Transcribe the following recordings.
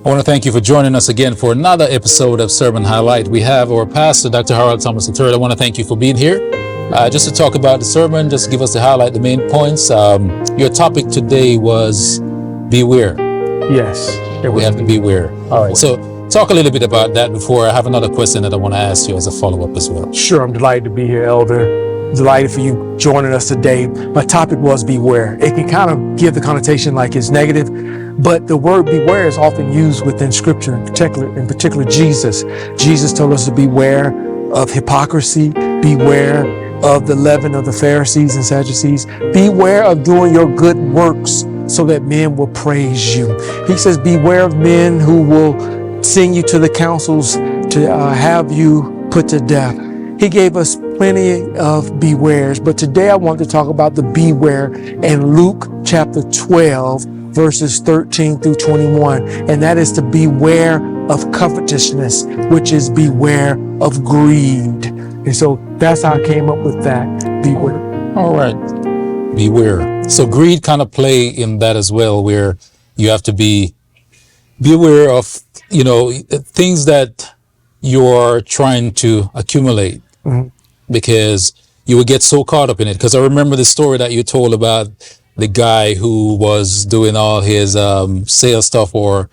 I want to thank you for joining us again for another episode of Sermon Highlight. We have our pastor, Dr. Harold Thomas III. I want to thank you for being here. Just to talk about the sermon, just give us the highlight, the main points. Your topic today was beware. Yes. We have to beware. All right. So talk a little bit about that before I have another question that I want to ask you as a follow-up as well. Sure. I'm delighted to be here, Elder. Delighted for you joining us today. My topic was beware. It can kind of give the connotation like it's negative, but the word beware is often used within Scripture, in particular Jesus. Jesus told us to beware of hypocrisy, beware of the leaven of the Pharisees and Sadducees, beware of doing your good works so that men will praise you. He says, beware of men who will send you to the councils to have you put to death. He gave us plenty of bewares, but today I want to talk about the beware in Luke chapter 12, verses 13 through 21, and that is to beware of covetousness, which is beware of greed. And so that's how I came up with that, beware. All right, beware. So greed kind of play in that as well, where you have to be aware of, things that you're trying to accumulate. Mm-hmm. Because you would get so caught up in it. Because I remember the story that you told about the guy who was doing all his sales stuff or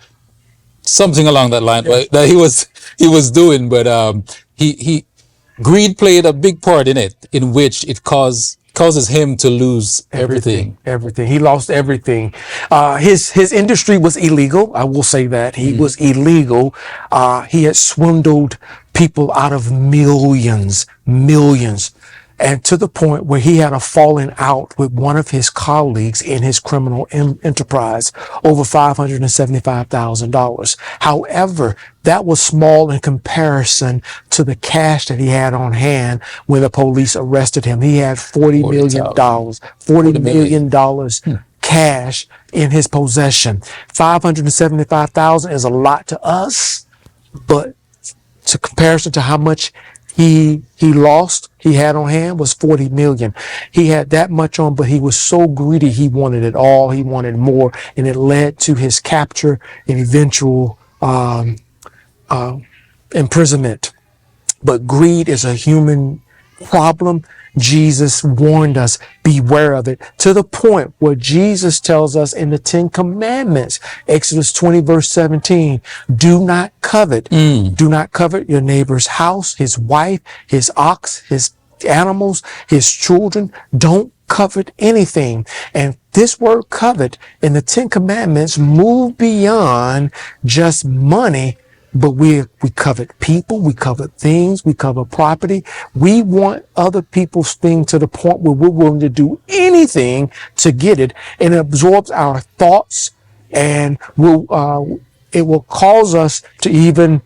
something along that line, right, that he was doing, but he greed played a big part in it, in which it causes him to lose everything. He lost everything. His industry was illegal. I will say that he was illegal. He had swindled people out of millions, and to the point where he had a falling out with one of his colleagues in his criminal enterprise over $575,000. However, that was small in comparison to the cash that he had on hand when the police arrested him. He had $40 million cash in his possession. $575,000 is a lot to us, but to comparison to how much he had on hand was 40 million. He had that much on, but he was so greedy. He wanted it all. He wanted more. And it led to his capture and eventual, imprisonment. But greed is a human problem. Jesus warned us, beware of it, to the point where Jesus tells us in the 10 Commandments, Exodus 20, verse 17, do not covet. Do not covet your neighbor's house, his wife, his ox, his animals, his children. Don't covet anything. And this word covet in the 10 Commandments move beyond just money. But we covet people, we covet things, we covet property. We want other people's things to the point where we're willing to do anything to get it. And it absorbs our thoughts, and it will cause us to even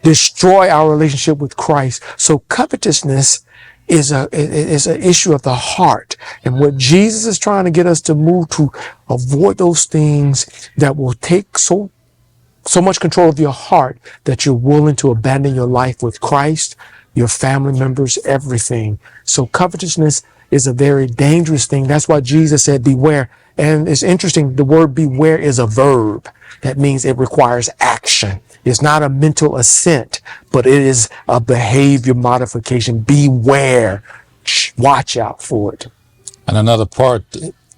destroy our relationship with Christ. So covetousness is an issue of the heart. And what Jesus is trying to get us to move to avoid those things that will take so much control of your heart that you're willing to abandon your life with Christ, your family members, everything. So covetousness is a very dangerous thing. That's why Jesus said, beware. And it's interesting. The word beware is a verb. That means it requires action. It's not a mental assent, but it is a behavior modification. Beware. Watch out for it. And another part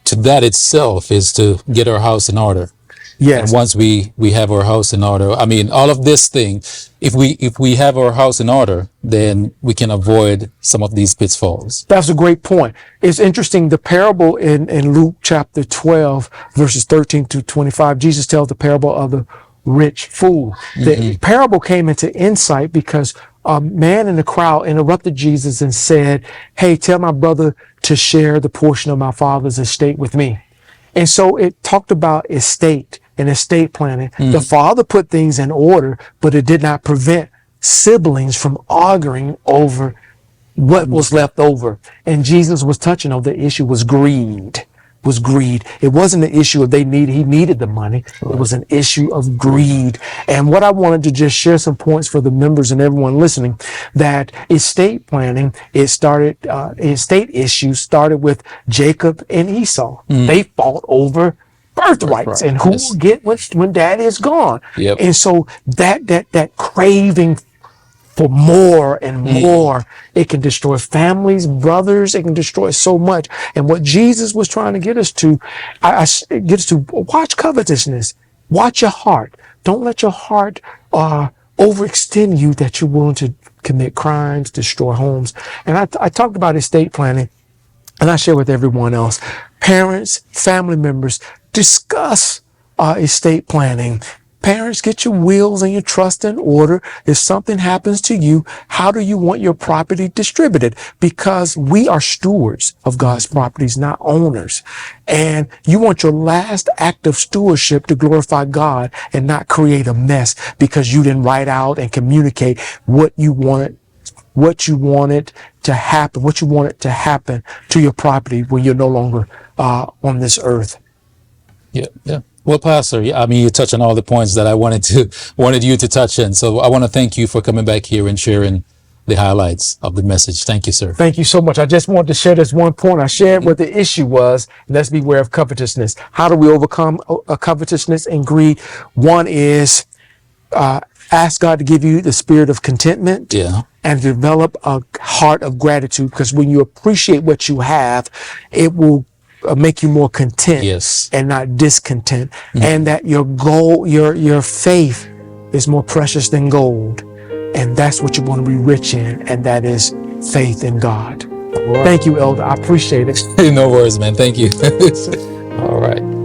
to that itself is to get our house in order. Yes. And once we have our house in order, I mean, all of this thing, if we have our house in order, then we can avoid some of these pitfalls. That's a great point. It's interesting. The parable in Luke chapter 12, verses 13 to 25, Jesus tells the parable of the rich fool. The parable came into insight because a man in the crowd interrupted Jesus and said, hey, tell my brother to share the portion of my father's estate with me. And so it talked about estate and estate planning. The father put things in order, but it did not prevent siblings from arguing over what was left over. And Jesus was touching on the issue was greed. It wasn't an issue of he needed the money. It was an issue of greed. And what I wanted to just share some points for the members and everyone listening, that estate planning, estate issues started with Jacob and Esau. They fought over birthrights, and who will Yes. get when daddy is gone. Yep. And so that craving for more and more, it can destroy families, brothers. It can destroy so much. And what Jesus was trying to get us to, get us to watch covetousness, watch your heart. Don't let your heart overextend you that you're willing to commit crimes, destroy homes. And I talked about estate planning, and I share with everyone else. Parents, family members, discuss estate planning. Parents, get your wills and your trust in order. If something happens to you, how do you want your property distributed? Because we are stewards of God's properties, not owners. And you want your last act of stewardship to glorify God and not create a mess because you didn't write out and communicate what you wanted to happen to your property when you're no longer on this earth. Yeah, yeah. Well, Pastor, I mean, you touch on all the points that I wanted you to touch in. So I want to thank you for coming back here and sharing the highlights of the message. Thank you, sir. Thank you so much. I just wanted to share this one point. I shared what the issue was. Let's beware of covetousness. How do we overcome covetousness and greed? One is ask God to give you the spirit of contentment. Yeah. And develop a heart of gratitude, because when you appreciate what you have, it will make you more content. Yes. And not discontent. And that your goal, your faith is more precious than gold. And that's what you want to be rich in. And that is faith in God. Thank you, Elder. I appreciate it. No worries, man. Thank you. All right.